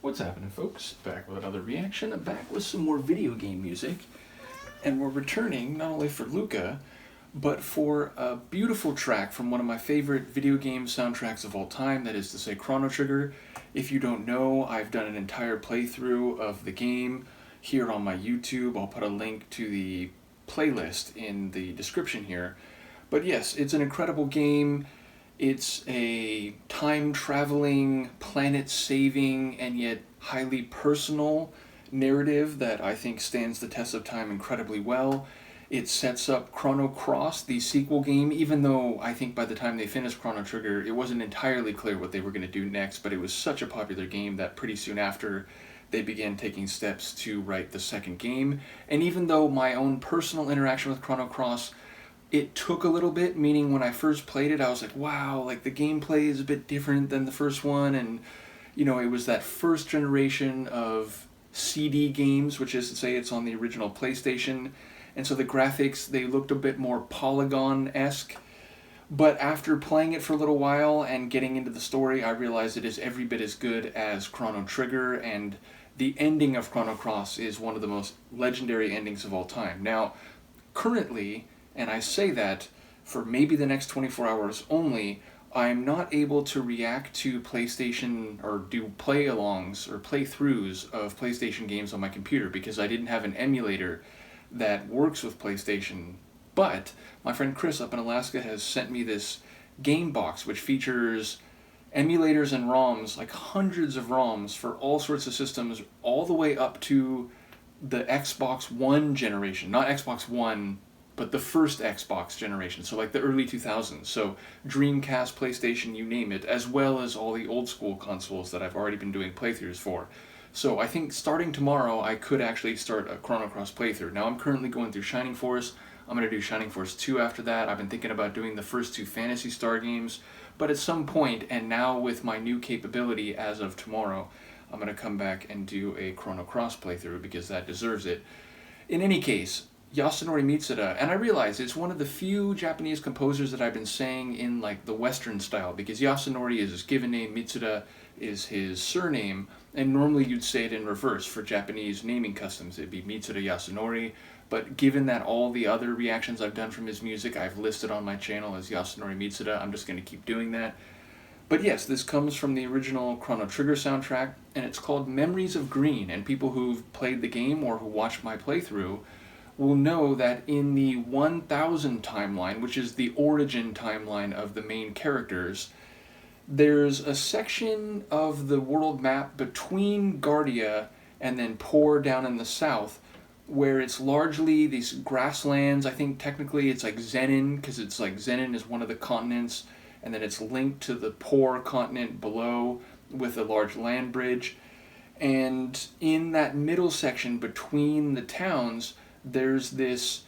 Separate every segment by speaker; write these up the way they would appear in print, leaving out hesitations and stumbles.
Speaker 1: What's happening, folks? Back with another reaction, back with some more video game music, and we're returning not only for Luca, but for a beautiful track from one of my favorite video game soundtracks of all time, that is to say Chrono Trigger. If you don't know, I've done an entire playthrough of the game here on my YouTube. I'll put a link to the playlist in the description here. But yes, it's an incredible game. It's a time-traveling, planet-saving, and yet highly personal narrative that I think stands the test of time incredibly well. It sets up Chrono Cross, the sequel game, even though I think by the time they finished Chrono Trigger, it wasn't entirely clear what they were going to do next, but it was such a popular game that pretty soon after, they began taking steps to write the second game. And even though my own personal interaction with Chrono Cross, it took a little bit, meaning when I first played it, I was like, wow, like the gameplay is a bit different than the first one, and you know, it was that first generation of CD games, which is to say it's on the original PlayStation, and so the graphics, they looked a bit more polygon-esque, but after playing it for a little while and getting into the story, I realized it is every bit as good as Chrono Trigger, and the ending of Chrono Cross is one of the most legendary endings of all time. Now, currently, and I say that for maybe the next 24 hours only, I'm not able to react to PlayStation or do play-alongs or playthroughs of PlayStation games on my computer because I didn't have an emulator that works with PlayStation. But my friend Chris up in Alaska has sent me this game box which features emulators and ROMs, like hundreds of ROMs for all sorts of systems, all the way up to the Xbox One generation. Not Xbox One, but the first Xbox generation, so like the early 2000s, so Dreamcast, PlayStation, you name it, as well as all the old school consoles that I've already been doing playthroughs for. So I think starting tomorrow, I could actually start a Chrono Cross playthrough. Now I'm currently going through Shining Force. I'm going to do Shining Force 2 after that. I've been thinking about doing the first two Phantasy Star games, but at some point, and now with my new capability as of tomorrow, I'm going to come back and do a Chrono Cross playthrough because that deserves it. In any case, Yasunori Mitsuda, and I realize it's one of the few Japanese composers that I've been saying in like the Western style, because Yasunori is his given name, Mitsuda is his surname, and normally you'd say it in reverse for Japanese naming customs. It'd be Mitsuda Yasunori, but given that all the other reactions I've done from his music I've listed on my channel as Yasunori Mitsuda, I'm just going to keep doing that. But yes, this comes from the original Chrono Trigger soundtrack, and it's called Memories of Green, and people who've played the game or who watched my playthrough will know that in the 1000 timeline, which is the origin timeline of the main characters, there's a section of the world map between Guardia and then Por down in the south, where it's largely these grasslands. I think technically it's like Zenin, because it's like Zenin is one of the continents, and then it's linked to the Por continent below with a large land bridge. And in that middle section between the towns, there's this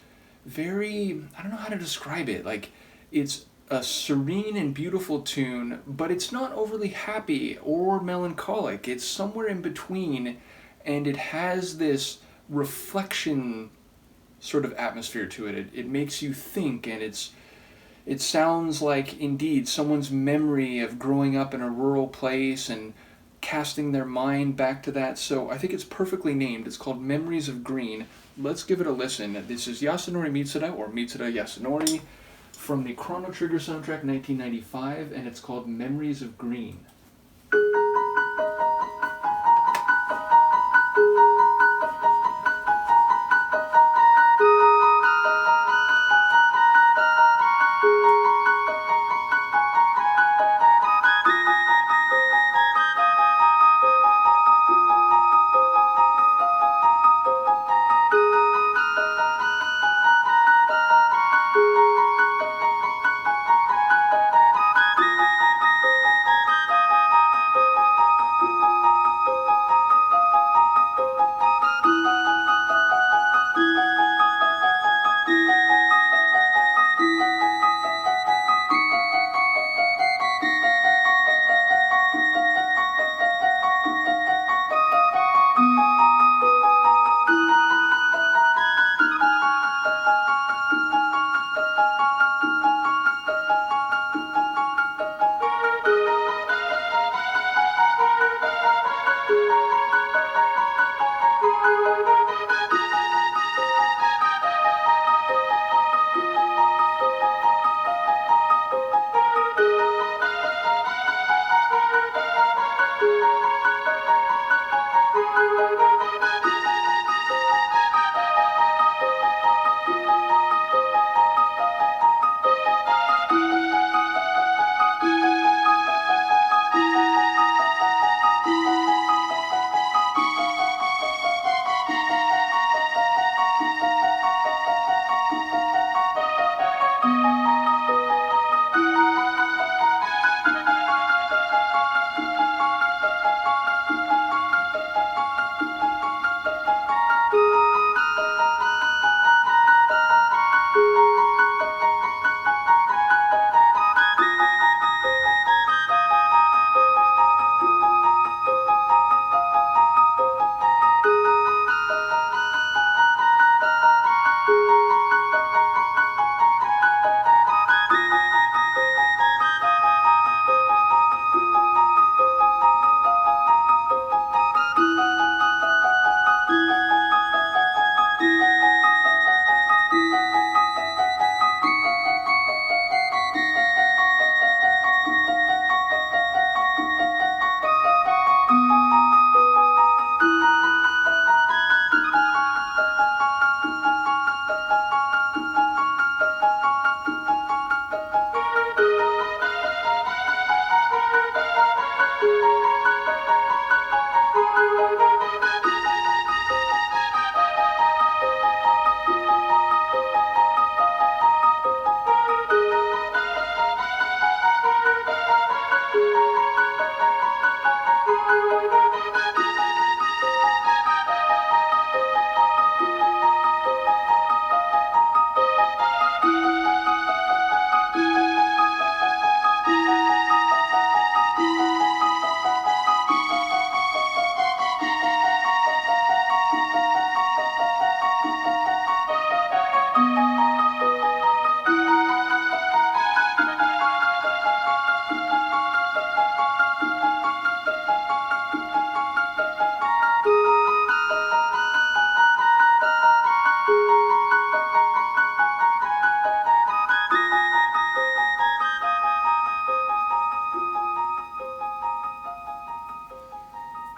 Speaker 1: very, I don't know how to describe it, like it's a serene and beautiful tune, but it's not overly happy or melancholic. It's somewhere in between, and it has this reflection sort of atmosphere to it. It makes you think, and it sounds like indeed someone's memory of growing up in a rural place and casting their mind back to that. So I think it's perfectly named. It's called Memories of Green. Let's give it a listen. This is Yasunori Mitsuda, or Mitsuda Yasunori, from the Chrono Trigger soundtrack 1995, and it's called Memories of Green.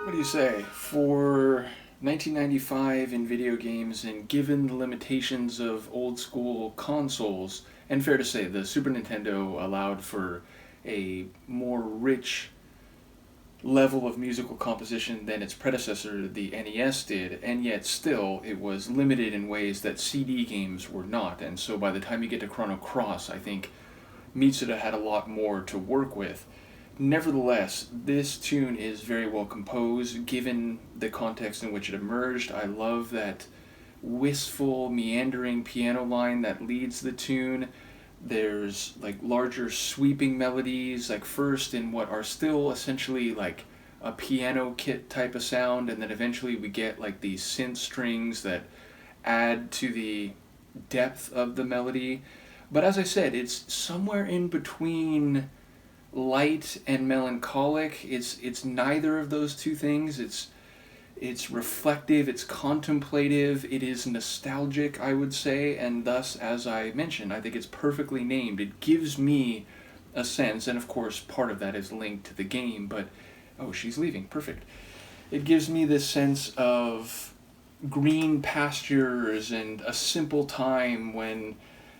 Speaker 1: What do you say? For 1995 in video games, and given the limitations of old school consoles, and fair to say, the Super Nintendo allowed for a more rich level of musical composition than its predecessor, the NES, did, and yet still it was limited in ways that CD games were not. And so by the time you get to Chrono Cross, I think Mitsuda had a lot more to work with. Nevertheless, this tune is very well composed given the context in which it emerged. I love that wistful, meandering piano line that leads the tune. There's like larger sweeping melodies, like first in what are still essentially like a piano kit type of sound, and then eventually we get like these synth strings that add to the depth of the melody. But as I said, it's somewhere in between light and melancholic. It's neither of those two things. It's reflective, it's contemplative, it is nostalgic, I would say, and thus, as I mentioned, I think it's perfectly named. It gives me a sense, and of course part of that is linked to the game, but oh, she's leaving, perfect. It gives me this sense of green pastures and a simple time when,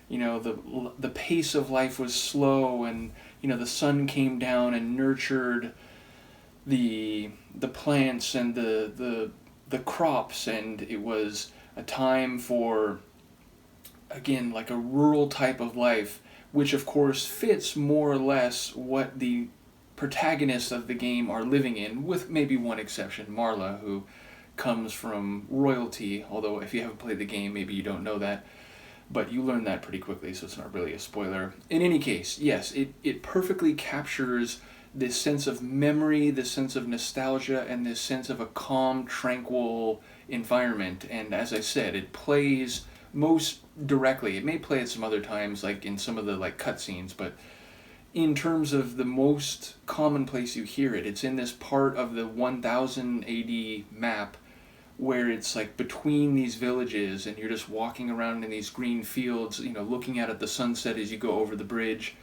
Speaker 1: you know, the pace of life was slow, and, you know, the sun came down and nurtured the plants and the crops, and it was a time for, again, like a rural type of life, which of course fits more or less what the protagonists of the game are living in, with maybe one exception, Marla, who comes from royalty, although if you haven't played the game, maybe you don't know that, but you learn that pretty quickly, so it's not really a spoiler. In any case, yes, it perfectly captures this sense of memory, this sense of nostalgia, and this sense of a calm, tranquil environment. And as I said, it plays most directly. It may play at some other times, like in some of the like cutscenes, but in terms of the most common place you hear it, it's in this part of the 1000 AD map where it's like between these villages, and you're just walking around in these green fields, you know, looking out at the sunset as you go over the bridge.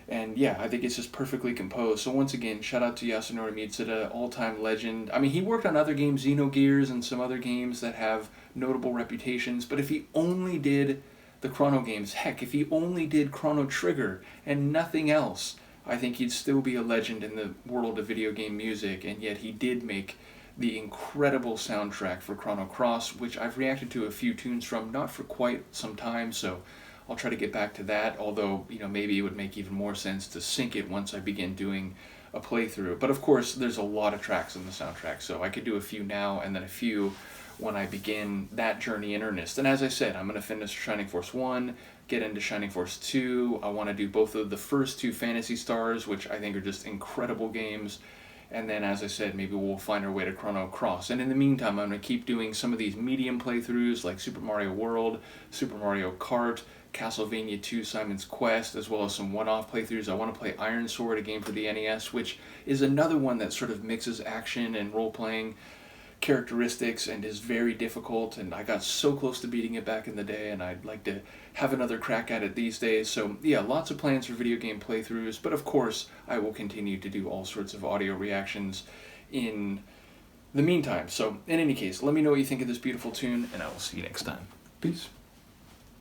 Speaker 1: And yeah, I think it's just perfectly composed. So once again, shout out to Yasunori Mitsuda, all-time legend. I mean, he worked on other games, Xenogears and some other games that have notable reputations, but if he only did the Chrono games, heck, if he only did Chrono Trigger and nothing else, I think he'd still be a legend in the world of video game music. And yet he did make the incredible soundtrack for Chrono Cross, which I've reacted to a few tunes from, not for quite some time, so I'll try to get back to that, although, you know, maybe it would make even more sense to sync it once I begin doing a playthrough. But of course, there's a lot of tracks in the soundtrack, so I could do a few now and then a few when I begin that journey in earnest. And as I said, I'm going to finish Shining Force 1, get into Shining Force 2. I want to do both of the first two Phantasy Stars, which I think are just incredible games. And then, as I said, maybe we'll find our way to Chrono Cross. And in the meantime, I'm going to keep doing some of these medium playthroughs like Super Mario World, Super Mario Kart, Castlevania 2 Simon's Quest, as well as some one-off playthroughs. I want to play Iron Sword, a game for the NES, which is another one that sort of mixes action and role-playing characteristics and is very difficult, and I got so close to beating it back in the day, and I'd like to have another crack at it these days. So yeah, lots of plans for video game playthroughs, but of course I will continue to do all sorts of audio reactions in the meantime. So in any case, let me know what you think of this beautiful tune, and I will see you next time. Peace.